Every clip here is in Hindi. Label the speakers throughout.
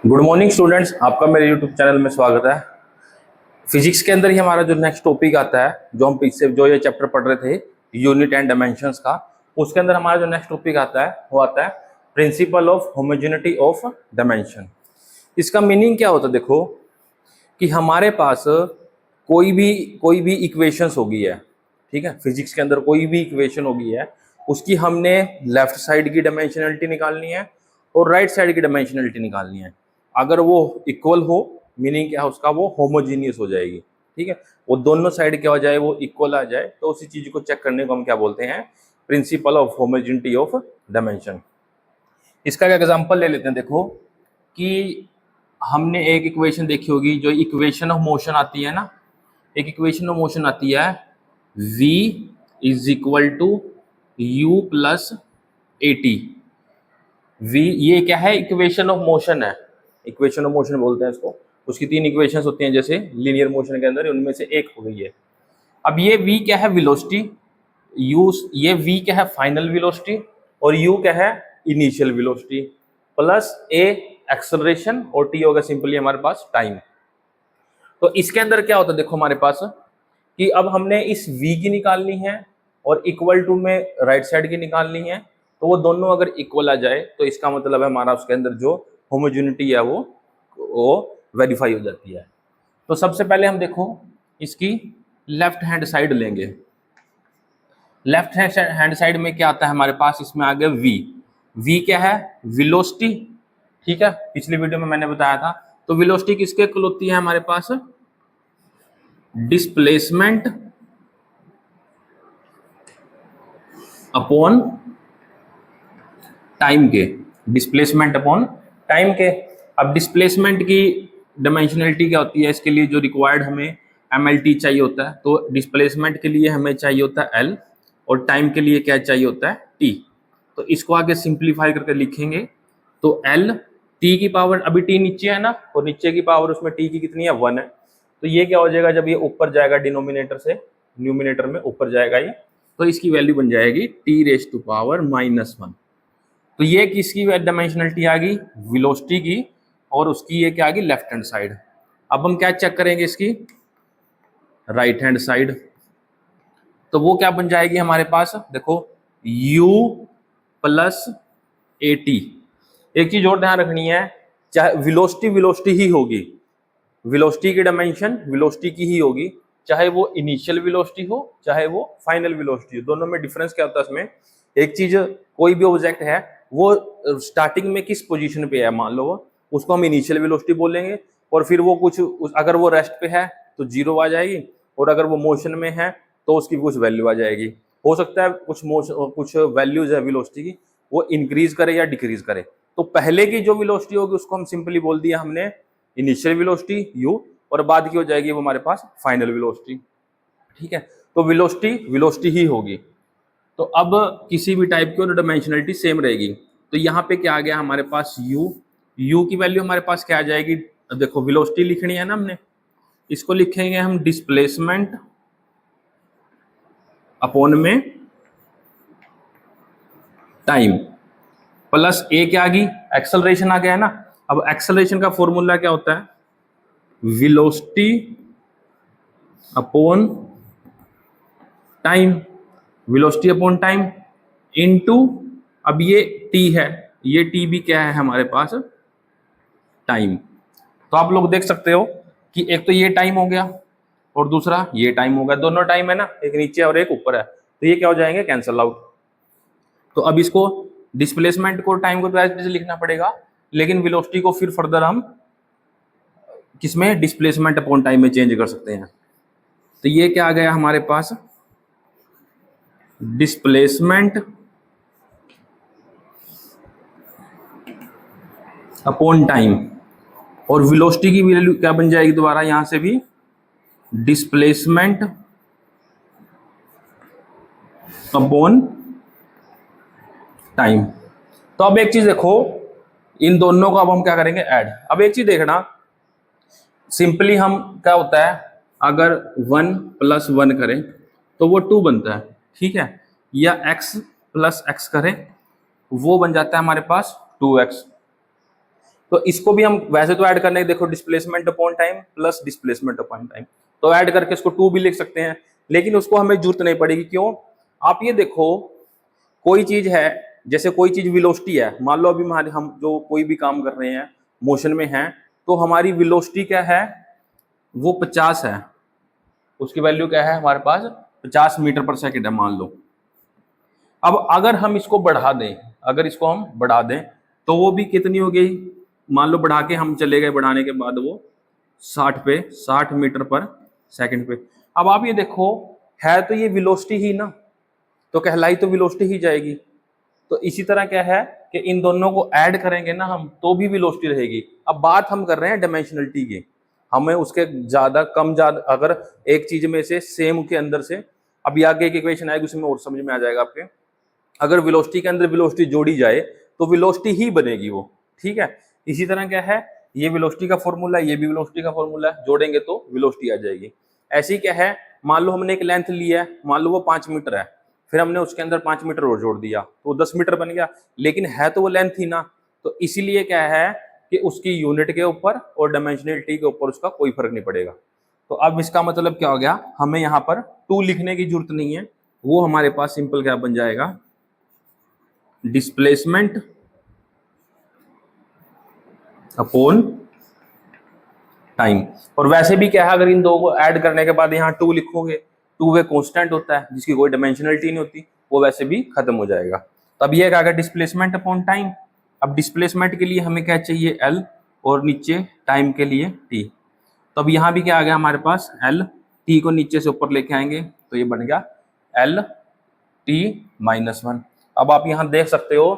Speaker 1: गुड मॉर्निंग स्टूडेंट्स, आपका मेरे यूट्यूब चैनल में स्वागत है। फिजिक्स के अंदर ही हमारा जो नेक्स्ट टॉपिक आता है, जो हम पीछे जो ये चैप्टर पढ़ रहे थे यूनिट एंड डायमेंशंस का, उसके अंदर हमारा जो नेक्स्ट टॉपिक आता है वो आता है principle of homogeneity of dimension. इसका मीनिंग क्या होता है? देखो कि हमारे पास कोई भी इक्वेशंस होगी है, ठीक है, फिजिक्स के अंदर कोई भी इक्वेशन होगी है, उसकी हमने लेफ्ट साइड की डायमेंशनलिटी निकालनी है और राइट साइड की डायमेंशनलिटी निकालनी है। अगर वो इक्वल हो, मीनिंग क्या है उसका, वो होमोजीनियस हो जाएगी, ठीक है, वो दोनों साइड क्या हो जाए, वो इक्वल आ जाए, तो उसी चीज को चेक करने को हम क्या बोलते हैं, principle of homogeneity of dimension. इसका एक एग्जांपल ले लेते हैं। देखो कि हमने एक इक्वेशन देखी होगी, जो इक्वेशन ऑफ मोशन आती है ना, एक इक्वेशन ऑफ मोशन आती है v is equal to u plus a t. v ये क्या है, इक्वेशन ऑफ मोशन है, इक्वेशन ऑफ मोशन बोलते हैं इसको। उसकी तीन इक्वेशंस होती हैं, जैसे लीनियर मोशन के अंदर, उनमें से एक हो गई है। अब ये v क्या है, वेलोसिटी, u ये v क्या है, फाइनल वेलोसिटी, और u क्या है, initial velocity, plus a acceleration, और t होगा सिंपली हमारे पास टाइम। तो इसके अंदर क्या होता है, देखो हमारे पास कि अब हमने इस v की निकालनी है और इक्वल टू में राइट साइड की निकालनी है। तो वो दोनों अगर इक्वल आ जाए तो इसका मतलब है हमारा उसके अंदर जो होमोजेनिटी है वो वेरीफाई हो जाती है। तो सबसे पहले हम देखो इसकी लेफ्ट हैंड साइड लेंगे। लेफ्ट हैंड साइड में क्या आता है हमारे पास, इसमें आ गया v क्या है, वेलोसिटी, ठीक है, पिछली वीडियो में मैंने बताया था। तो वेलोसिटी किसके इक्वल होती है हमारे पास, डिस्प्लेसमेंट अपॉन टाइम के, डिस्प्लेसमेंट अपॉन टाइम के। अब डिस्प्लेसमेंट की डायमेंशनलिटी क्या होती है, इसके लिए जो रिक्वायर्ड हमें mlt चाहिए होता है, तो डिस्प्लेसमेंट के लिए हमें चाहिए होता है l, और टाइम के लिए क्या चाहिए होता है t। तो इसको आगे सिंप्लीफाई करके लिखेंगे, तो l t की पावर, अभी t नीचे है ना, और नीचे की पावर उसमें t की कितनी है, 1 है। तो ये क्या हो जाएगा, जब ये ऊपर जाएगा डिनोमिनेटर से न्यूमिनेटर में ऊपर जाएगा ये, तो इसकी वैल्यू बन जाएगी t रेज टू पावर -1। तो ये किसकी डायमेंशनलिटी आ गई, वेलोसिटी की, और उसकी ये क्या आ गई, लेफ्ट हैंड साइड। अब हम क्या चेक करेंगे, इसकी राइट हैंड साइड। तो वो क्या बन जाएगी हमारे पास, देखो u प्लस ए टी। एक चीज और ध्यान रखनी है, चाहे वेलोसिटी ही होगी, वेलोसिटी की डायमेंशन वेलोसिटी की ही होगी, चाहे वो इनिशियल वेलोसिटी हो चाहे वो फाइनल वेलोसिटी हो। दोनों में डिफरेंस क्या होता है इसमें, एक चीज, कोई भी ऑब्जेक्ट है वो स्टार्टिंग में किस पोजीशन पे है, मान लो उसको हम इनिशियल वेलोसिटी बोलेंगे, और फिर वो कुछ अगर वो रेस्ट पे है तो 0 आ जाएगी, और अगर वो मोशन में है तो उसकी कुछ वैल्यू आ जाएगी। हो सकता है कुछ वैल्यूज है वेलोसिटी की, वो इंक्रीज करे या डिक्रीज करे। तो पहले की जो वेलोसिटी होगी उसको हम सिंपली बोल दिया हमने इनिशियल वेलोसिटी u, और बाद की हो जाएगी वो हमारे पास फाइनल वेलोसिटी, ठीक है। तो वेलोसिटी ही होगी। तो अब किसी भी टाइप की डायमेंशनलिटी सेम रहेगी। तो यहाँ पे क्या आ गया हमारे पास u की वैल्यू हमारे पास क्या आ जाएगी, देखो वेलोसिटी लिखनी है ना हमने, इसको लिखेंगे हम डिस्प्लेसमेंट अपॉन में टाइम, प्लस a क्या आ गई, एक्सेलरेशन आ गया है ना। अब एक्सेलरेशन का फॉर्मूला क्या होता है, velocity upon time, velocity upon time into, अब ये t है, ये t भी क्या है हमारे पास, टाइम। तो आप लोग देख सकते हो कि एक तो ये टाइम हो गया और दूसरा ये टाइम हो गया, दोनों टाइम है ना, एक नीचे और एक ऊपर है, तो ये क्या हो जाएंगे, कैंसल आउट। तो अब इसको डिस्प्लेसमेंट को टाइम को ऐसे लिखना पड़ेगा, लेकिन वेलोसिटी को फिर फर्दर हम किसमें, डिस्प्लेसमेंट अपॉन टाइम में चेंज कर सकते हैं। तो ये क्या आ गया हमारे पास, डिस्प्लेसमेंट अपॉन टाइम, और वेलोसिटी की वैल्यू क्या बन जाएगी दोबारा यहां से भी, डिस्प्लेसमेंट अपॉन टाइम। तो अब एक चीज देखो, इन दोनों को अब हम क्या करेंगे, ऐड। अब एक चीज देखना, सिंपली हम क्या होता है, अगर 1 + 1 करें तो वो 2 बनता है, ठीक है, या x + x करें वो बन जाता है हमारे पास 2x। तो इसको भी हम वैसे तो ऐड करने देखो displacement upon time plus displacement upon time, तो ऐड करके इसको 2 भी लिख सकते हैं, लेकिन उसको हमें जरूरत नहीं पड़ेगी। क्यों? आप ये देखो, कोई चीज है, जैसे कोई चीज वेलोसिटी है, मान लो अभी हमारे हम जो कोई भी काम कर रहे हैं मोशन में हैं, तो हमारी वेलोसिटी क्या है, वो 50 है, उसकी वैल्यू क्या है हमारे पास 50 मीटर पर सेकेंड है मान लो। अब अगर हम इसको बढ़ा दें, अगर इसको हम बढ़ा दें तो वो भी कितनी हो गई, मान लो बढ़ा के हम चले गए, बढ़ाने के बाद वो 60 मीटर पर सेकंड पे। अब आप ये देखो, है तो ये वेलोसिटी ही ना, तो कहलाई तो वेलोसिटी ही जाएगी। तो इसी तरह क्या है कि इन दोनों को ऐड करेंगे ना हम, तो भी वेलोसिटी रहेगी। अब बात हम कर रहे हैं डायमेंशनलिटी की, हमें उसके ज्यादा कम ज्यादा, अगर एक चीज में से सेम के अंदर से, अभी आगे एक इक्वेशन आएगी उसमें और समझ में आ जाएगा आपके, अगर वेलोसिटी के अंदर वेलोसिटी जोड़ी जाए तो वेलोसिटी ही बनेगी वो, ठीक है। इसी तरह क्या है, ये वेलोसिटी का फॉर्मूला, ये भी वेलोसिटी का फॉर्मूला है, जोड़ेंगे तो वेलोसिटी आ जाएगी। ऐसी क्या है, मान लो हमने एक लेंथ ली है, मान लो वो 5 मीटर है, फिर हमने उसके अंदर 5 मीटर और जोड़ दिया तो 10 मीटर बन गया, लेकिन है तो वो लेंथ ही ना। तो इसीलिए क्या है कि उसकी यूनिट के ऊपर और डायमेंशनलिटी के ऊपर उसका कोई फर्क नहीं पड़ेगा। तो अब इसका मतलब क्या हो गया, हमें यहाँ पर 2 लिखने की जरूरत नहीं है, वो हमारे पास सिंपल क्या बन जाएगा, डिस्प्लेसमेंट अपॉन टाइम। और वैसे भी क्या है, अगर इन दो को ऐड करने के बाद यहाँ 2 लिखोगे, 2 वे कांस्टेंट होता है जिसकी कोई डायमेंशनलिटी नहीं होती, वो वैसे भी खत्म हो जाएगा। तो अब ये क्या गया, डिस्प्लेसमेंट अपॉन टाइम। अब डिस्प्लेसमेंट के लिए हमें क्या चाहिए, एल, और नीचे टाइम के लिए टी। तो अब यहाँ भी क्या आ गया हमारे पास, एल, टी को नीचे से ऊपर लेके आएंगे तो ये बन गया एल टी माइनस 1। अब आप यहाँ देख सकते हो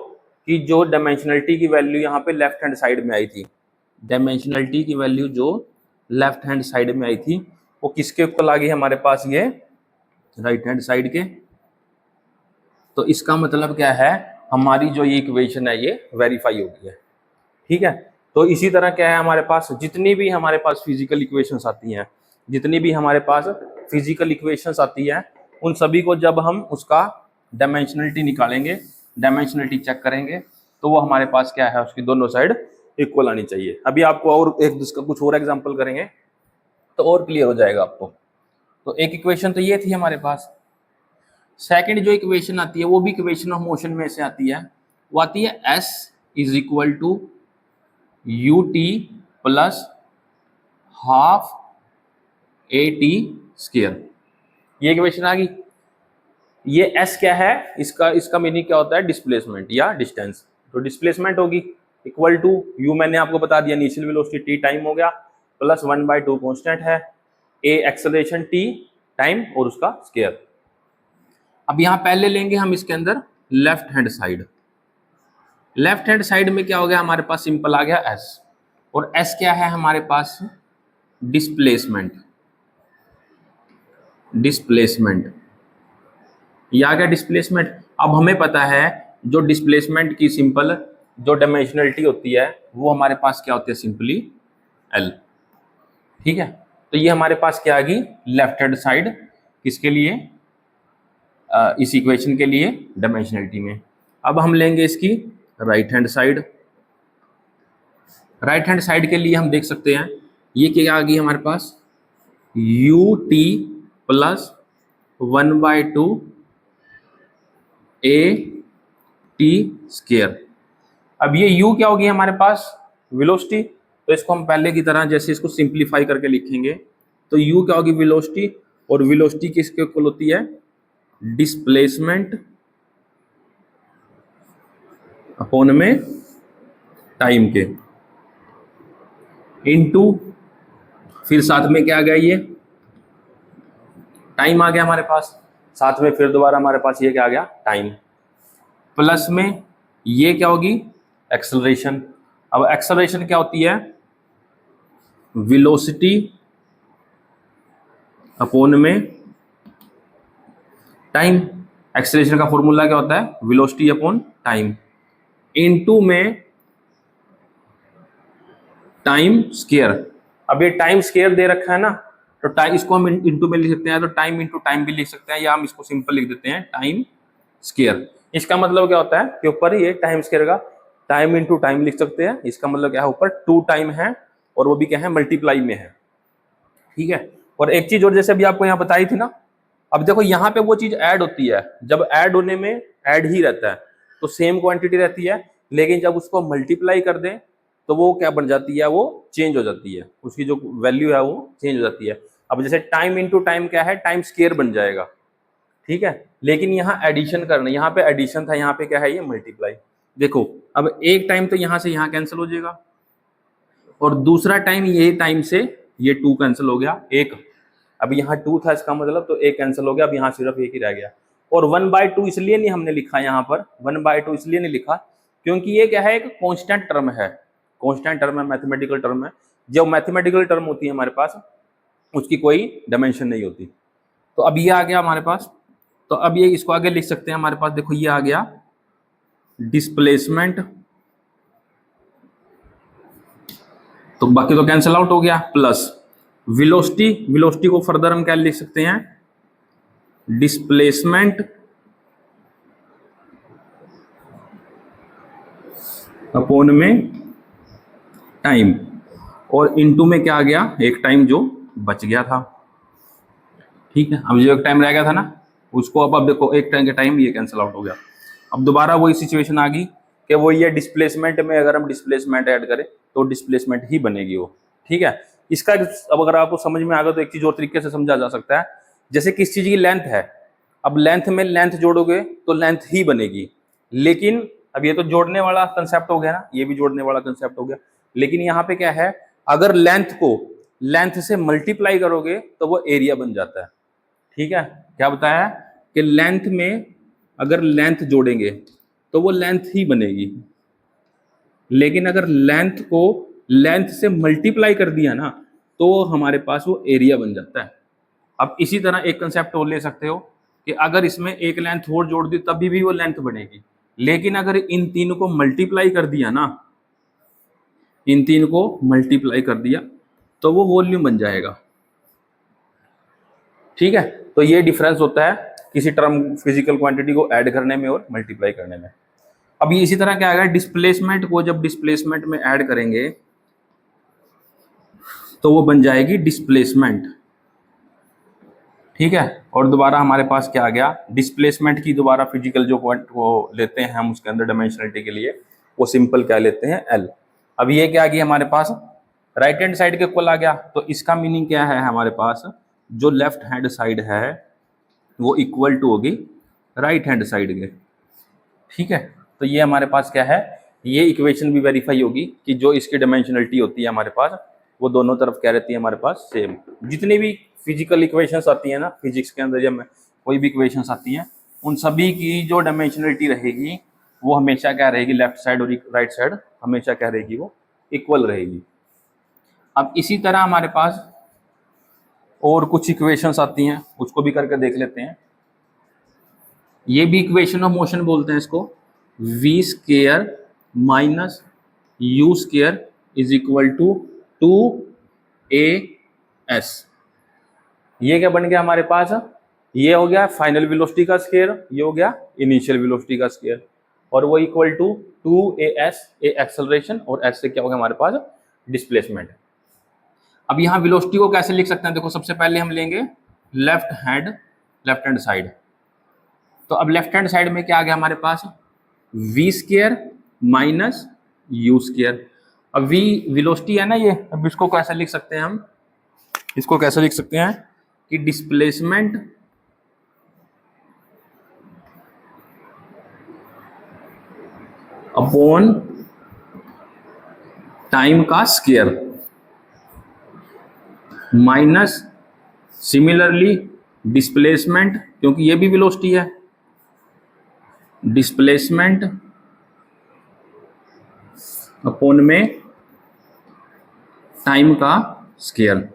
Speaker 1: कि जो डायमेंशनलिटी की वैल्यू यहाँ पे लेफ्ट हैंड साइड में आई थी, डायमेंशनलिटी की वैल्यू जो लेफ्ट हैंड साइड में आई थी, वो किसके ऊपर आ गई हमारे पास, ये राइट हैंड साइड के। तो इसका मतलब क्या है, हमारी जो ये इक्वेशन है ये वेरीफाई हो गई है, ठीक है। तो इसी तरह क्या है, हमारे पास जितनी भी हमारे पास फिजिकल इक्वेशंस आती हैं, जितनी भी हमारे पास फिजिकल इक्वेशंस आती है, उन सभी को जब हम उसका डायमेंशनलिटी निकालेंगे, डायमेंशनलिटी चेक करेंगे, तो वो हमारे पास क्या है, उसकी दोनों साइड इक्वल आनी चाहिए। अभी आपको और एक कुछ और एग्जांपल करेंगे तो और क्लियर हो जाएगा आपको। तो एक इक्वेशन तो ये थी हमारे पास। सेकंड जो इक्वेशन आती है वो भी इक्वेशन ऑफ मोशन में से आती है, वो आती है S is equal to u T plus half a T square. ये इक्वेशन आ गई। ये S क्या है, इसका मीनिंग क्या होता है, डिस्प्लेसमेंट या डिस्टेंस। तो डिस्प्लेसमेंट होगी इक्वल टू यू, मैंने आपको बता दिया इनिशियल वेलोसिटी टी टाइम हो गया, प्लस 1/2 कांस्टेंट है, ए एक्सेलरेशन टी टाइम और उसका स्क्वायर। अब यहां पहले लेंगे हम इसके अंदर left hand side. Left hand side में क्या हो गया हमारे पास, सिंपल आ गया S, और S क्या है हमारे पास, डिस्प्लेसमेंट। डिस्प्लेसमेंट ये आ गया डिस्प्लेसमेंट। अब हमें पता है जो डिस्प्लेसमेंट की सिंपल जो डायमेंशनलिटी होती है वो हमारे पास क्या होती है, सिंपली L, ठीक है। तो ये हमारे पास क्या आ गई, लेफ्ट हैंड साइड, किसके लिए, इस इक्वेशन के लिए डायमेंशनलिटी में। अब हम लेंगे इसकी right hand side. Right hand side के लिए हम देख सकते हैं ये क्या आ गई हमारे पास, U T plus 1/2 A T square. अब ये u क्या होगी हमारे पास, वेलोसिटी। तो इसको हम पहले की तरह जैसे इसको सिंप्लीफाई करके लिखेंगे तो u क्या होगी, वेलोसिटी, और वेलोसिटी किसके इक्वल होती है, डिस्प्लेसमेंट अपॉन में टाइम के, इनटू फिर साथ में क्या आ गया, ये टाइम आ गया हमारे पास, साथ में फिर दोबारा हमारे पास ये क्या आ गया, टाइम, प्लस में ये क्या होगी, एक्सेलरेशन। अब एक्सेलरेशन क्या होती है, वेलोसिटी अपॉन में टाइम। एक्सेलरेशन का फॉर्मूला क्या होता है, वेलोसिटी अपॉन टाइम, इनटू में टाइम स्क्वायर। अब ये टाइम स्क्वायर दे रखा है ना, तो टाइम इसको हम इनटू में लिख सकते हैं, तो टाइम इनटू टाइम भी लिख सकते हैं, या हम इसको सिंपल लिख देते हैं टाइम स्क्वायर। इसका मतलब क्या होता है कि ऊपर ये टाइम स्क्वायर का टाइम इनटू टाइम लिख सकते हैं। इसका मतलब क्या है, ऊपर 2 टाइम है और वो भी क्या है, मल्टीप्लाई में है। ठीक है। और एक चीज और जैसे अभी आपको यहाँ बताई थी ना, अब देखो यहाँ पे वो चीज ऐड होती है, जब ऐड होने में ऐड ही रहता है तो सेम क्वांटिटी रहती है, लेकिन जब उसको मल्टीप्लाई कर दें तो वो क्या बन जाती है, वो चेंज हो जाती है, उसकी जो वैल्यू है वो चेंज हो जाती है। अब जैसे टाइम इनटू टाइम क्या है, टाइम स्क्वायर बन जाएगा। ठीक है। लेकिन यहाँ एडिशन करना, यहाँ पे एडिशन था, यहाँ पे क्या है, ये मल्टीप्लाई। देखो अब एक टाइम तो यहाँ से यहाँ कैंसिल हो जाएगा, और दूसरा टाइम ये टाइम से ये 2 कैंसिल हो गया, एक। अब यहाँ 2 था, इसका मतलब तो एक कैंसिल हो गया, अब यहाँ सिर्फ एक ही रह गया। और 1/2 इसलिए नहीं हमने लिखा यहाँ पर, 1/2 इसलिए नहीं लिखा क्योंकि ये क्या है, एक कांस्टेंट टर्म है। कांस्टेंट टर्म है, मैथमेटिकल टर्म है। जो मैथमेटिकल टर्म होती है हमारे पास, उसकी कोई डायमेंशन नहीं होती। तो अब ये आ गया हमारे पास, तो अब ये इसको आगे लिख सकते हैं हमारे पास। देखो ये आ गया डिस्प्लेसमेंट, तो बाकी तो कैंसिल आउट हो गया, प्लस वेलोसिटी। वेलोसिटी को फर्दर हम क्या लिख सकते हैं, डिस्प्लेसमेंट अपॉन में टाइम, और इनटू में क्या आ गया, एक टाइम जो बच गया था। ठीक है। अब जो एक टाइम रह गया था ना उसको, अब देखो एक टाइम के टाइम ये कैंसिल आउट हो गया। अब दोबारा वही सिचुएशन आ गई कि वो ये डिस्प्लेसमेंट में अगर हम डिस्प्लेसमेंट ऐड करें तो डिस्प्लेसमेंट ही बनेगी वो। ठीक है। इसका अब अगर आपको समझ में आ गया तो एक चीज और तरीके से समझा जा सकता है, जैसे किस चीज की लेंथ है, अब लेंथ में लेंथ जोड़ोगे तो लेंथ ही बनेगी, लेकिन अब ये तो जोड़ने वाला कंसेप्ट हो गया ना, ये भी जोड़ने वाला कंसेप्ट हो गया, लेकिन यहाँ पे क्या है, अगर लेंथ को लेंथ से मल्टीप्लाई करोगे तो वो एरिया बन जाता है। ठीक है। क्या बताया कि लेंथ में अगर लेंथ जोड़ेंगे तो वो लेंथ ही बनेगी, लेकिन अगर लेंथ को लेंथ से मल्टीप्लाई कर दिया ना तो हमारे पास वो एरिया बन जाता है। अब इसी तरह एक कंसेप्ट और ले सकते हो कि अगर इसमें एक लेंथ और जोड़ दी तभी भी वो लेंथ बनेगी, लेकिन अगर इन तीनों को मल्टीप्लाई कर दिया ना, इन तीन को मल्टीप्लाई कर दिया तो वो वॉल्यूम बन जाएगा। ठीक है। तो ये डिफरेंस होता है किसी टर्म फिजिकल क्वांटिटी को ऐड करने में और मल्टीप्लाई करने में। अब ये इसी तरह क्या आएगा, डिस्प्लेसमेंट को जब डिस्प्लेसमेंट में ऐड करेंगे तो वो बन जाएगी डिस्प्लेसमेंट। ठीक है। और दोबारा हमारे पास क्या आ गया, डिस्प्लेसमेंट की दोबारा फिजिकल जो पॉइंट वो लेते हैं हम उसके अंदर डायमेंशनलिटी के लिए, वो सिंपल क्या लेते हैं, एल। अब ये क्या आ गया हमारे पास, राइट हैंड साइड के इक्वल आ गया, तो इसका मीनिंग क्या है हमारे पास, जो लेफ्ट हैंड साइड है वो इक्वल टू होगी राइट हैंड साइड के। ठीक है। तो ये हमारे पास क्या है, ये इक्वेशन भी वेरीफाई होगी कि जो इसकी डायमेंशनलिटी होती है हमारे पास वो दोनों तरफ क्या रहती है हमारे पास, सेम। जितनी भी फिजिकल इक्वेशंस आती है ना फिजिक्स के अंदर, जब कोई भी इक्वेशंस आती हैं उन सभी की जो डायमेंशनलिटी रहेगी वो हमेशा क्या रहेगी, लेफ्ट साइड और राइट साइड हमेशा क्या रहेगी, वो इक्वल रहेगी। अब इसी तरह हमारे पास और कुछ इक्वेशंस आती हैं, उसको भी करके देख लेते हैं। ये भी इक्वेशन ऑफ मोशन बोलते हैं इसको, v square minus u square is equal to 2as। ये क्या बन गया हमारे पास, ये हो गया फाइनल वेलोसिटी का स्क्वायर, ये हो गया इनिशियल वेलोसिटी का स्क्वायर, और वो equal to 2as, a acceleration, और s से क्या हो गया हमारे पास, डिस्प्लेसमेंट। अब यहाँ वेलोसिटी को कैसे लिख सकते हैं, देखो सबसे पहले हम लेंगे लेफ्ट हैंड साइड। तो अब लेफ्ट हैंड साइड में क्या आ गया हमारे पास, v square minus u square. अब v वेलोसिटी है ना ये, अब इसको कैसे लिख सकते हैं हम, इसको कैसे लिख सकते हैं कि डिस्प्लेसमेंट अपॉन टाइम का स्क्वायर माइनस सिमिलरली डिस्प्लेसमेंट, क्योंकि ये भी वेलोसिटी है, डिस्प्लेसमेंट अपॉन में टाइम का स्क्वायर।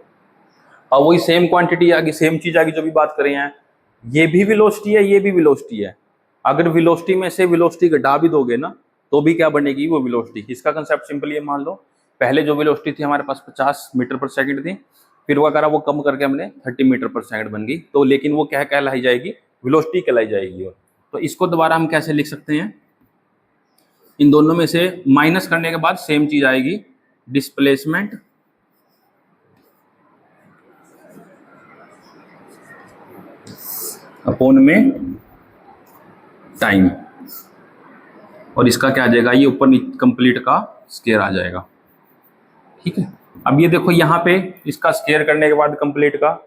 Speaker 1: और वही सेम क्वांटिटी आ गई, सेम चीज आ गई जो भी बात कर रहे हैं, ये भी वेलोसिटी है, ये भी वेलोसिटी है। अगर वेलोसिटी में से वेलोसिटी घटा भी दोगे ना तो भी क्या बनेगी, वो वेलोसिटी। इसका कंसेप्ट सिंपल ये मान लो, पहले जो वेलोसिटी थी हमारे पास 50 मीटर पर सेकंड थी, फिर वो करा वो कम करके हमने 30 मीटर पर सेकंड बन गई, तो लेकिन वो क्या कहलाई जाएगी, वेलोसिटी कहलाई जाएगी। तो इसको दोबारा हम कैसे लिख सकते हैं, इन दोनों में से माइनस करने के बाद सेम चीज आएगी, डिस्प्लेसमेंट अपॉन में टाइम, और इसका क्या आ जाएगा, ये ऊपर कंप्लीट का स्केयर आ जाएगा। ठीक है, अब ये देखो यहाँ पे इसका स्केयर करने के बाद कंप्लीट का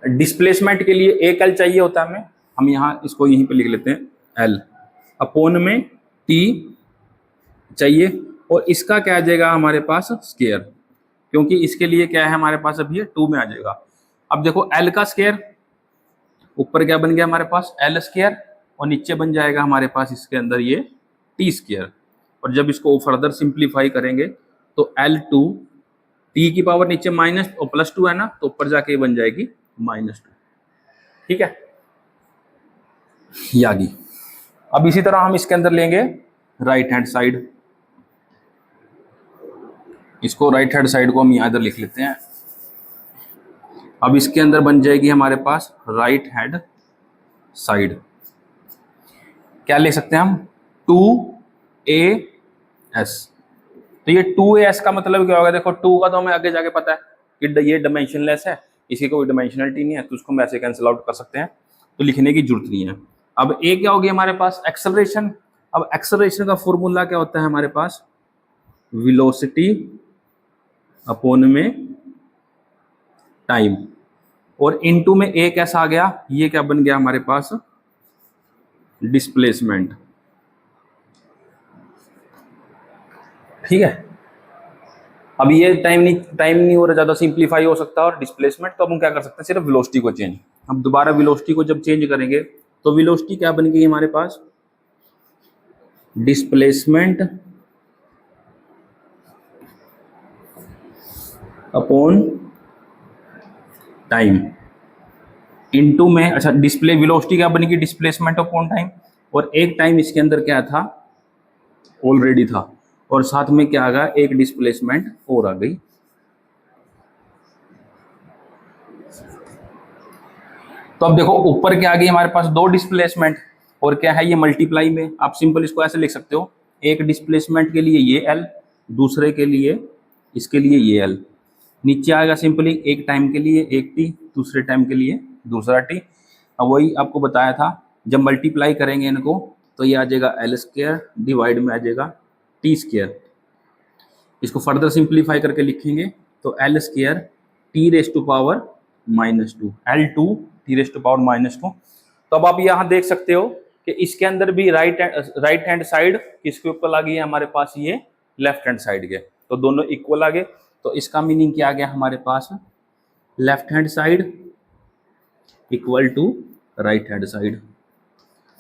Speaker 1: डिस्प्लेसमेंट के लिए एक एल चाहिए होता है हमें, हम यहाँ इसको यहीं पे लिख लेते हैं एल, अपोन में टी चाहिए, और इसका क्या आ जाएगा हमारे पास स्केयर, क्योंकि इसके लिए क्या है हमारे पास अभी 2 में आ जाएगा। अब देखो एल का स्केयर, ऊपर क्या बन गया हमारे पास एल स्केयर, और नीचे बन जाएगा हमारे पास इसके अंदर ये टी स्केयर, और जब इसको फर्दर सिंप्लीफाई करेंगे तो L2 टी की पावर नीचे माइनस और +2 है ना, तो ऊपर जाके बन जाएगी -2। ठीक है, ये आ गई। अब इसी तरह हम इसके अंदर लेंगे राइट हैंड साइड, इसको राइट हैंड साइड को हम यहाँ इधर लिख लेते हैं। अब इसके अंदर बन जाएगी हमारे पास राइट हैंड साइड, क्या लिख सकते हैं हम 2AS। तो ये 2AS का मतलब क्या होगा, देखो 2 का तो हमें आगे जाके पता है कि ये डायमेंशनलेस है, इसकी कोई डायमेंशनलिटी नहीं है, तो उसको हम ऐसे कैंसिल आउट कर सकते हैं, तो लिखने की जरूरत नहीं है। अब ए क्या होगी हमारे पास एक्सेलरेशन। अब एक्सेलरेशन का फॉर्मूला क्या होता है हमारे पास, वेलोसिटी अपॉन में टाइम, और इनटू में ए कैसा आ गया, ये क्या बन गया हमारे पास डिस्प्लेसमेंट। ठीक है, अब ये टाइम नहीं हो रहा, ज्यादा सिंप्लीफाई हो सकता है और डिस्प्लेसमेंट, तो अब हम क्या कर सकते हैं, सिर्फ वेलोसिटी को चेंज। हम दोबारा वेलोसिटी को जब चेंज करेंगे तो वेलोसिटी क्या बन गई हमारे पास, डिस्प्लेसमेंट अपॉन टाइम इनटू में, अच्छा डिस्प्ले वेलोसिटी क्या बनेगी, डिस्प्लेसमेंट अपॉन टाइम, और एक टाइम इसके अंदर क्या था ऑलरेडी था, और साथ में क्या आ गया एक डिस्प्लेसमेंट और आ गई। तो अब देखो ऊपर क्या आ गई हमारे पास 2 डिस्प्लेसमेंट, और क्या है ये मल्टीप्लाई में, आप सिंपल इसको ऐसे लिख सकते हो, एक डिस्प्लेसमेंट के लिए ये एल, दूसरे के लिए इसके लिए ये एल, नीचे आएगा सिंपली एक टाइम के लिए एक टी, दूसरे टाइम के लिए दूसरा टी। अब वही आपको बताया था, जब मल्टीप्लाई करेंगे इनको तो ये आ जाएगा एल स्क्वायर, डिवाइड में आ जाएगा टी स्क्वायर। इसको फर्दर सिंप्लीफाई करके लिखेंगे तो L square T raise to power -2, L2 T raise to power -2। तो अब आप यहाँ देख सकते हो कि इसके अंदर भी राइट हैंड साइड किसके इक्वल आ गई है हमारे पास, ये लेफ्ट हैंड साइड के, तो दोनों इक्वल आ गए। तो इसका मीनिंग क्या आ गया हमारे पास, left hand side equal to right hand side.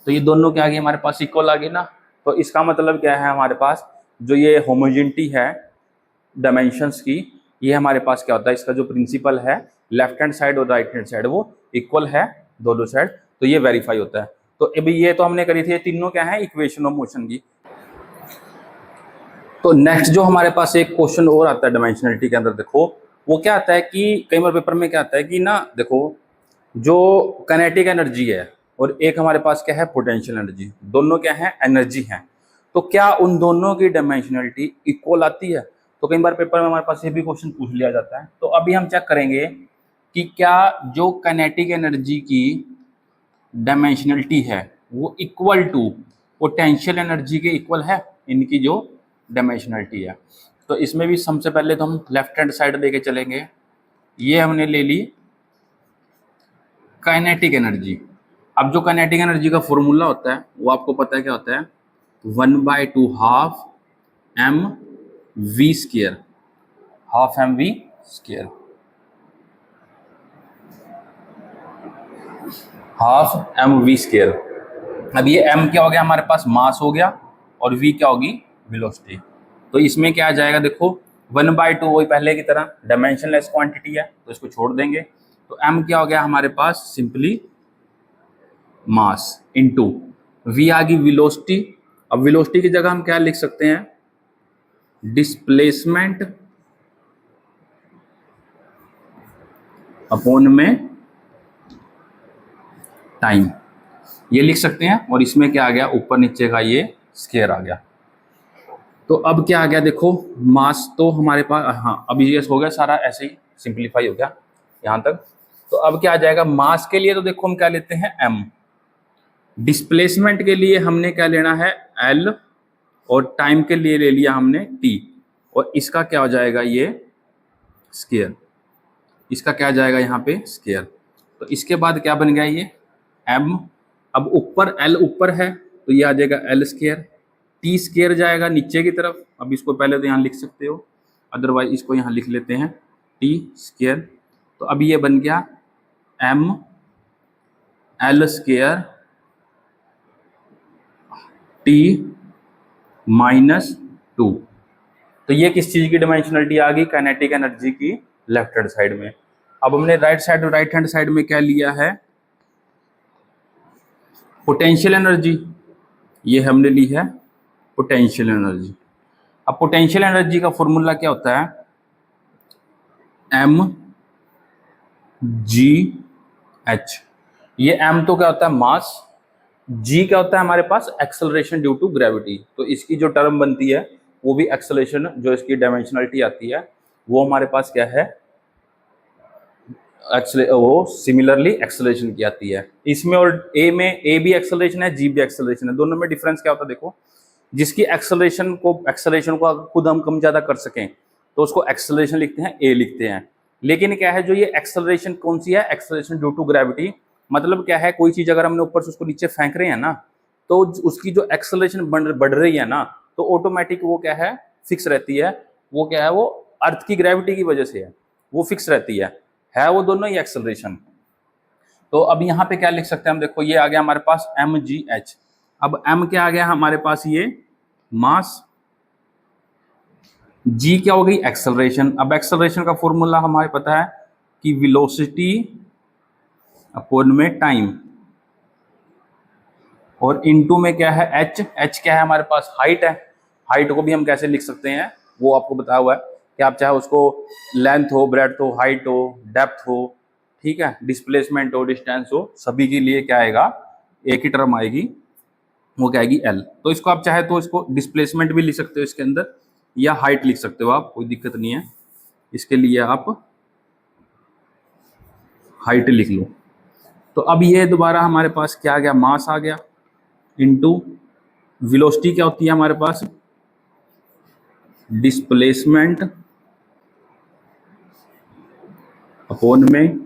Speaker 1: तो ये दोनों क्या आ गई हमारे पास इक्वल आ गई ना, तो इसका मतलब क्या है हमारे पास जो ये होमोजेनिटी है डायमेंशंस की, ये हमारे पास क्या होता है, इसका जो प्रिंसिपल है लेफ्ट हैंड साइड और राइट हैंड साइड वो इक्वल है दोनों साइड, तो ये वेरीफाई होता है। तो अभी ये तो हमने करी थी, ये तीनों क्या है इक्वेशन ऑफ मोशन की। तो नेक्स्ट जो हमारे पास एक क्वेश्चन और आता है डायमेंशनलिटी के अंदर, देखो वो क्या आता है कि कई बार पेपर में क्या आता है कि ना, देखो जो काइनेटिक एनर्जी है और एक हमारे पास क्या है पोटेंशियल एनर्जी, दोनों क्या है एनर्जी है, तो क्या उन दोनों की डायमेंशनलिटी इक्वल आती है। तो कई बार पेपर में हमारे पास ये भी क्वेश्चन पूछ लिया जाता है। तो अभी हम चेक करेंगे कि क्या जो काइनेटिक एनर्जी की डायमेंशनलिटी है वो इक्वल टू पोटेंशियल एनर्जी के इक्वल है, इनकी जो डायमेंशनलिटी है। तो इसमें भी सबसे पहले तो हम लेफ्ट हैंड साइड लेके चलेंगे, ये हमने ले ली काइनेटिक एनर्जी। अब जो काइनेटिक एनर्जी का फॉर्मूला होता है वो आपको पता है क्या होता है, 1/2 mv square, half mv square, half mv square. अब ये m क्या हो गया हमारे पास, मास हो गया, और v क्या होगी वेलोसिटी। तो इसमें क्या आ जाएगा, देखो 1/2 वही पहले की तरह डायमेंशनलेस क्वांटिटी है तो इसको छोड़ देंगे, तो m क्या हो गया हमारे पास सिंपली मास इनटू v आ गई वेलोसिटी। अब वेलोसिटी की जगह हम क्या लिख सकते हैं, डिस्प्लेसमेंट अपॉन में टाइम, ये लिख सकते हैं। और इसमें क्या आ गया ऊपर नीचे का ये स्क्वायर आ गया। तो अब क्या आ गया देखो, मास तो हमारे पास, हाँ अभी ये हो गया सारा ऐसे ही सिंप्लीफाई हो गया यहाँ तक। तो अब क्या आ जाएगा, मास के लिए तो देखो हम क्या लेते हैं m, डिस्प्लेसमेंट के लिए हमने क्या लेना है l, और टाइम के लिए ले लिया हमने t, और इसका क्या हो जाएगा ये स्क्वायर, इसका क्या जाएगा यहाँ पे स्क्वायर। तो इसके बाद क्या बन गया ये m, अब ऊपर l ऊपर है तो ये आ जाएगा l स्क्वायर, t स्क्वायर जाएगा नीचे की तरफ, अब इसको पहले तो यहाँ लिख सकते हो, अदरवाइज इसको यहाँ लिख लेते हैं t स्क्वायर। तो अब ये बन गया m l स्क्वायर t -2। तो ये किस चीज की डायमेंशनलिटी आ गई, काइनेटिक एनर्जी की लेफ्ट हैंड साइड में। अब हमने राइट हैंड साइड में क्या लिया है, पोटेंशियल एनर्जी, ये हमने ली है पोटेंशियल एनर्जी। अब पोटेंशियल एनर्जी का फॉर्मूला क्या होता है, mgh, ये m तो क्या होता है मास, g क्या होता है हमारे पास एक्सेलरेशन ड्यू टू ग्रेविटी। तो इसकी जो टर्म बनती है वो भी एक्सेलरेशन, जो इसकी डायमेंशनलिटी आती है वो हमारे पास क्या है, वो सिमिलरली एक्सेलरेशन की आती है इसमें। और a में a भी एक्सेलरेशन है, g भी एक्सेलरेशन है, दोनों में डिफरेंस क्या होता है देखो, जिसकी एक्सेलरेशन को खुद हम कम ज्यादा कर सकें तो उसको एक्सेलरेशन लिखते हैं, a लिखते हैं। लेकिन क्या है जो ये एक्सेलरेशन कौन सी है, एक्सेलरेशन ड्यू टू ग्रेविटी, मतलब क्या है कोई चीज अगर हमने ऊपर से उसको नीचे फेंक रहे हैं ना, तो उसकी जो एक्सेलरेशन बढ़ रही है ना, तो ऑटोमेटिक वो क्या है फिक्स रहती है, वो क्या है वो अर्थ की ग्रेविटी की वजह से है, वो फिक्स रहती है वो दोनों ही एक्सेलरेशन। तो अब यहाँ पे क्या लिख सकते हैं हम, देखो ये आ गया हमारे पास mgh। अब m क्या आ गया हमारे पास, ये मास, g क्या हो गई एक्सेलरेशन। अब एक्सेलरेशन का फॉर्मूला हमारे पता है कि वेलोसिटी अपॉन में टाइम, और इनटू में क्या है h क्या है हमारे पास हाइट है। हाइट को भी हम कैसे लिख सकते हैं वो आपको बताया हुआ है कि आप चाहे उसको लेंथ हो, ब्रेड्थ हो, हाइट हो, डेप्थ हो, ठीक है, डिस्प्लेसमेंट हो, डिस्टेंस हो, सभी के लिए क्या आएगा एक ही टर्म आएगी, वो क्या आएगी l। तो इसको आप चाहे तो इसको डिस्प्लेसमेंट भी लिख सकते हो इसके अंदर, या हाइट लिख सकते हो आप, कोई दिक्कत नहीं है, इसके लिए आप हाइट लिख लो। तो अब ये दोबारा हमारे पास क्या आ गया, मास आ गया, इनटू वेलोसिटी क्या होती है हमारे पास, डिस्प्लेसमेंट अपॉन में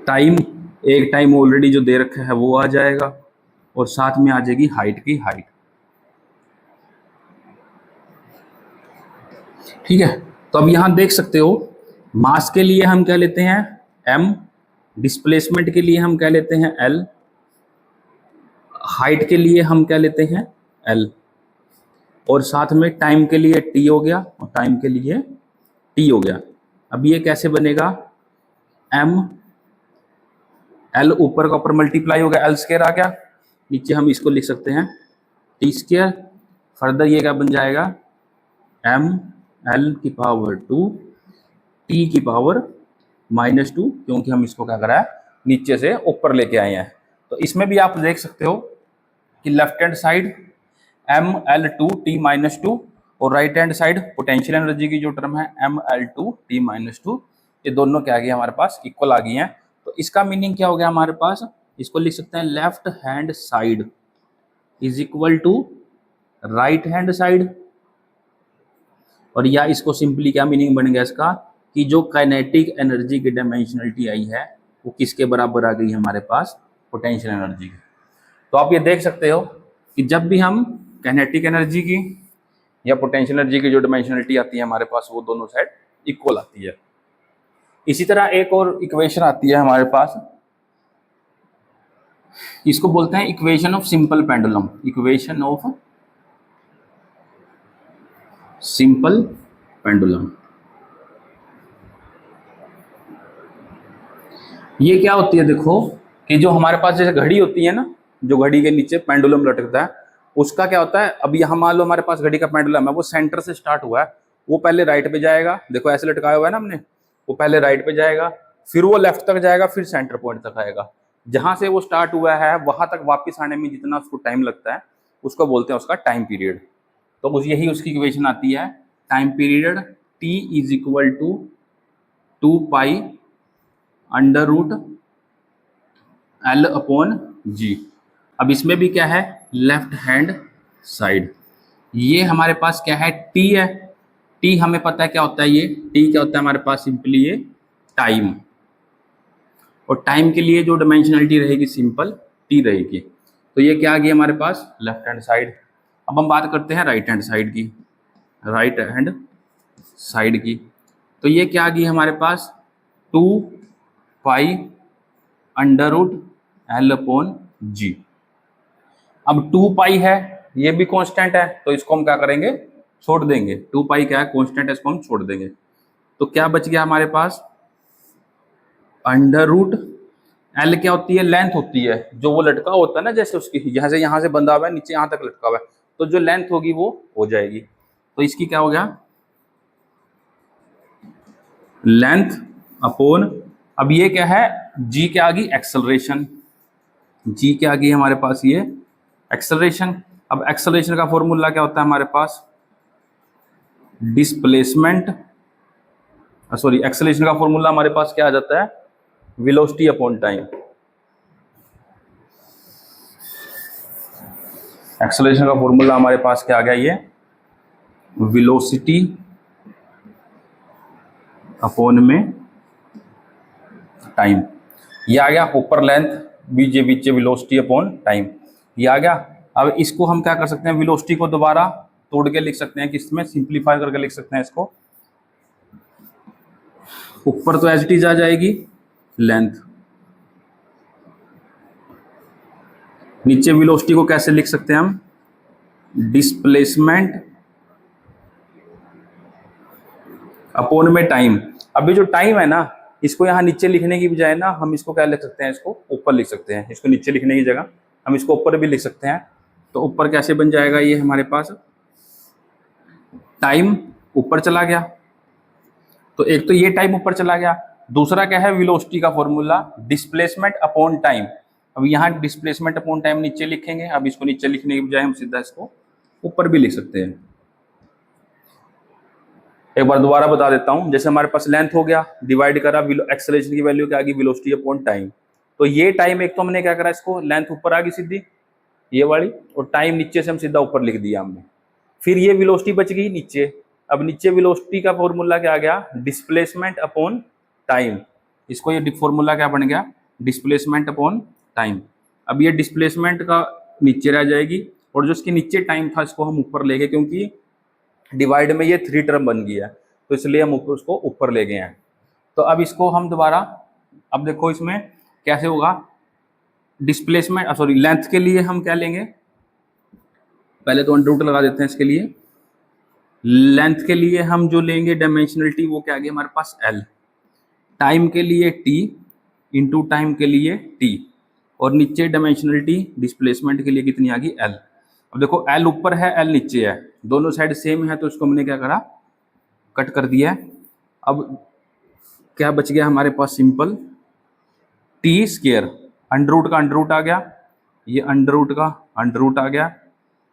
Speaker 1: टाइम, एक टाइम ऑलरेडी जो दे रखा है वो आ जाएगा, और साथ में आ जाएगी हाइट की हाइट, ठीक है। तो अब यहां देख सकते हो मास के लिए हम क्या लेते हैं m, डिस्प्लेसमेंट के लिए हम क्या लेते हैं l, हाइट के लिए हम क्या लेते हैं l, और साथ में टाइम के लिए t हो गया, और टाइम के लिए t हो गया। अब ये कैसे बनेगा, m l ऊपर का ऊपर मल्टीप्लाई हो गया, l स्क्वायर आ गया, नीचे हम इसको लिख सकते हैं t स्क्वायर। फर्दर ये क्या बन जाएगा m l की पावर 2 t की पावर -2, क्योंकि हम इसको क्या करा है नीचे से ऊपर लेके आए हैं। तो इसमें भी आप देख सकते हो कि लेफ्ट हैंड साइड ml2t-2, और right hand side potential energy की जो टर्म है ml2t-2, ये दोनों क्या आ गई हमारे पास इक्वल आ गई हैं। तो इसका मीनिंग क्या हो गया हमारे पास, इसको लिख सकते हैं left hand side is equal to right hand side, और या इसको सिंपली क्या मीनिंग बन गया इसका, कि जो काइनेटिक एनर्जी की डायमेंशनलिटी आई है वो किसके बराबर आ गई हमारे पास, पोटेंशियल एनर्जी की। तो आप ये देख सकते हो कि जब भी हम काइनेटिक एनर्जी की या पोटेंशियल एनर्जी की जो डायमेंशनलिटी आती है हमारे पास, वो दोनों साइड इक्वल आती है। इसी तरह एक और इक्वेशन आती है हमारे पास, इसको बोलते हैं equation of simple pendulum, equation of simple pendulum. ये क्या होती है देखो, कि जो हमारे पास जैसे घड़ी होती है ना, जो घड़ी के नीचे पेंडुलम लटकता है, उसका क्या होता है, अब यहाँ मान लो हमारे पास घड़ी का पेंडुलम है, वो सेंटर से स्टार्ट हुआ है, वो पहले राइट पे जाएगा, देखो ऐसे लटकाया हुआ है ना हमने, वो पहले राइट पे जाएगा, फिर वो लेफ्ट तक जाएगा, फिर सेंटर पॉइंट तक आएगा। जहां से वो स्टार्ट हुआ है वहां तक वापस आने में जितना उसको टाइम लगता है उसको बोलते हैं उसका टाइम पीरियड। तो उस यही उसकी इक्वेशन आती है, time period T is equal to 2 pi under root L upon G. अब इसमें भी क्या है, लेफ्ट हैंड साइड, ये हमारे पास क्या है, टी है। टी हमें पता है क्या होता है, ये टी क्या होता है हमारे पास, सिंपली ये टाइम, और टाइम के लिए जो डायमेंशनलिटी रहेगी सिंपल टी रहेगी। तो ये क्या आ गया हमारे पास, लेफ्ट हैंड साइड। अब हम बात करते हैं राइट हैंड साइड की, राइट हैंड साइड की। तो ये क्या आ गई हमारे पास, 2 pi under root L upon G. अब 2 पाई है, ये भी कांस्टेंट है, तो इसको हम क्या करेंगे, छोड़ देंगे। 2 पाई क्या है, कांस्टेंट है, इसको हम छोड़ देंगे। तो क्या बच गया हमारे पास, अंडर रूट एल क्या होती है, लेंथ होती है, जो वो लटका होता है ना, जैसे उसकी यहाँ से बंधा हुआ है नीचे यहाँ तक लटका हुआ है, तो जो लेंथ होगी वो हो जाएगी। तो इसकी क्या हो गया, लेंथ अपॉन, अब ये क्या है, जी क्या आ गई, एक्सेलरेशन। जी क्या आ गई हमारे पास, ये एक्सेलरेशन। अब एक्सेलरेशन का फॉर्मूला क्या होता है हमारे पास, डिस्प्लेसमेंट, सॉरी एक्सेलरेशन का फॉर्मूला हमारे पास क्या आ जाता है, वेलोसिटी अपॉन टाइम। एक्सेलरेशन का फॉर्मूला हमारे पास क्या आ गया, ये वेलोसिटी अपॉन में टाइम। ये आ गया ऊपर लेंथ, बीचे बीचे वेलोसिटी अपॉन टाइम, ये आ गया। अब इसको हम क्या कर सकते हैं, वेलोसिटी को दोबारा तोड़ के लिख सकते हैं, किसमें सिंप्लीफाई करके लिख सकते हैं इसको। ऊपर तो एज इट इज आ जाएगी लेंथ, नीचे वेलोसिटी को कैसे लिख सकते हैं हम, डिस्प्लेसमेंट अपॉन में टाइम। अभी जो टाइम है ना, इसको यहाँ नीचे लिखने की बजाय ना हम इसको क्या लिख सकते हैं, इसको ऊपर लिख सकते हैं। इसको नीचे लिखने की जगह हम इसको ऊपर भी लिख सकते हैं। तो ऊपर कैसे बन जाएगा, ये हमारे पास टाइम ऊपर चला गया, तो एक तो ये टाइम ऊपर चला गया, दूसरा क्या है, वेलोसिटी का फॉर्मूला डिस्प्लेसमेंट अपॉन टाइम। अब यहाँ डिस्प्लेसमेंट अपॉन टाइम नीचे लिखेंगे, अब इसको नीचे लिखने की बजाय हम सीधा इसको ऊपर भी लिख सकते हैं। एक बार दोबारा बता देता हूं, जैसे हमारे पास लेंथ हो गया, डिवाइड करा, एक्सेलरेशन की वैल्यू क्या आ गई, वेलोसिटी अपॉन टाइम। तो ये टाइम एक तो हमने क्या करा, इसको लेंथ ऊपर आ गई सीधी ये वाली, और टाइम नीचे से हम सीधा ऊपर लिख दिया हमने। फिर ये वेलोसिटी बच गई नीचे। अब नीचे वेलोसिटी का फॉर्मूला क्या आ गया, डिस्प्लेसमेंट अपॉन टाइम। इसको ये फॉर्मूला क्या बन गया, डिस्प्लेसमेंट अपॉन टाइम। अब ये डिस्प्लेसमेंट का नीचे रह जाएगी, और जो इसके नीचे टाइम था इसको हम ऊपर ले गए, क्योंकि डिवाइड में ये 3 टर्म बन गई है, तो इसलिए हम ऊपर उसको ऊपर ले गए हैं। तो अब इसको हम दोबारा, अब देखो इसमें कैसे होगा, डिस्प्लेसमेंट सॉरी लेंथ के लिए हम क्या लेंगे, पहले तो अंडर रूट लगा देते हैं इसके लिए। लेंथ के लिए हम जो लेंगे डायमेंशनलिटी, वो क्या आ गई हमारे पास, एल। टाइम के लिए टी, इंटू टाइम के लिए टी, और नीचे डायमेंशनलिटी डिस्प्लेसमेंट के लिए कितनी आ गई, एल। अब देखो एल ऊपर है, एल नीचे है, दोनों साइड सेम है, तो इसको हमने क्या करा, कट कर दिया। अब क्या बच गया हमारे पास, simple T square, under root का अंडर रूट आ गया, ये अंडर रूट का अंडर रूट आ गया,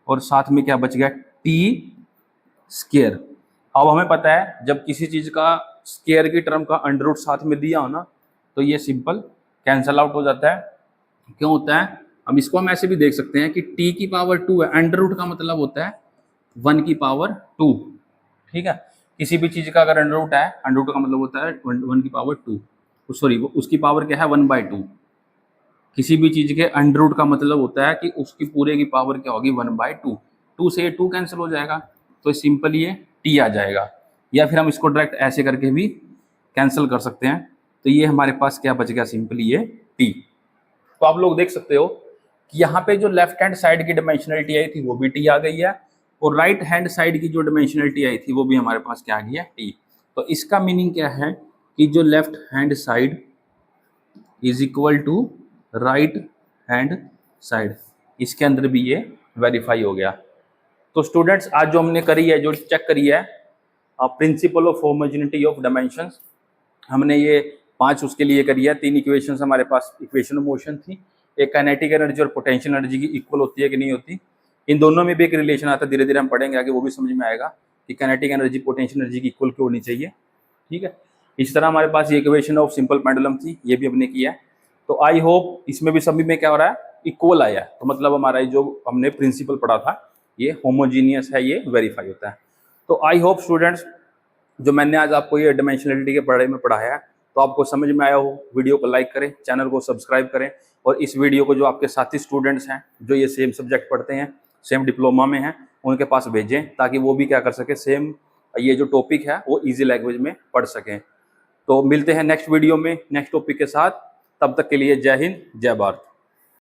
Speaker 1: और साथ में क्या बच गया, टी स्क्वायर। अब हमें पता है जब किसी चीज का स्क्वायर की टर्म का अंडर रूट साथ में दिया हो ना, तो ये सिंपल कैंसल आउट हो जाता है। क्यों होता है, अब इसको हम ऐसे भी देख सकते हैं कि टी की पावर 2 है, अंडर रूट का मतलब होता है 1 की पावर 2, ठीक है। किसी भी चीज का अगर अंडर रूट है, अंडर रूट का मतलब होता है 1 की पावर 2, सॉरी उसकी पावर क्या है, 1/2। किसी भी चीज के अंडर रूट का मतलब होता है कि उसकी पूरे की पावर क्या होगी, 1/2। 2 से 2 कैंसिल हो जाएगा, तो सिंपल ये टी आ जाएगा, या फिर हम इसको डायरेक्ट ऐसे करके भी कैंसिल कर सकते हैं। तो ये हमारे पास क्या बच गया, सिंपली ये टी। तो आप लोग देख सकते हो कि यहाँ पे जो लेफ्ट हैंड साइड की डायमेंशनलिटी आई थी वो भी टी आ गई है, और राइट हैंड साइड की जो डायमेंशनलिटी आई थी वो भी हमारे पास क्या आ गई है, टी। तो इसका मीनिंग क्या है कि जो left hand side is equal to right hand side, इसके अंदर भी ये वेरीफाई हो गया। तो स्टूडेंट्स आज जो हमने करी है, जो चेक करी है principle of homogeneity of dimensions, हमने ये 5 उसके लिए करी है। 3 इक्वेशंस हमारे पास इक्वेशन ऑफ मोशन थी, एक काइनेटिक एनर्जी और पोटेंशियल एनर्जी की इक्वल होती है कि नहीं होती। इन दोनों में भी एक रिलेशन आता है, धीरे धीरे हम पढ़ेंगे आगे, वो भी समझ में आएगा कि काइनेटिक एनर्जी पोटेंशियल एनर्जी की इक्वल क्यों होनी चाहिए। ठीक है, इस तरह हमारे पास ये इक्वेशन ऑफ सिंपल पेंडुलम थी, ये भी हमने किया है। तो आई होप इसमें भी सभी में क्या हो रहा है, इक्वल आया है। तो मतलब हमारा जो हमने प्रिंसिपल पढ़ा था ये होमोजीनियस है, ये वेरीफाई होता है। तो आई होप स्टूडेंट्स जो मैंने आज आपको ये डायमेंशनलिटी के बारे में पढ़ाया है तो आपको समझ में आया हो। वीडियो को लाइक करें, चैनल को सब्सक्राइब करें और इस वीडियो को जो आपके साथी स्टूडेंट्स हैं जो ये सेम सब्जेक्ट पढ़ते हैं, सेम डिप्लोमा में हैं, उनके पास भेजें ताकि वो भी क्या कर सके, सेम ये जो टॉपिक है वो ईजी लैंग्वेज में पढ़ सकें। तो मिलते हैं नेक्स्ट वीडियो में नेक्स्ट टॉपिक के साथ, तब तक के लिए जय हिंद जय भारत।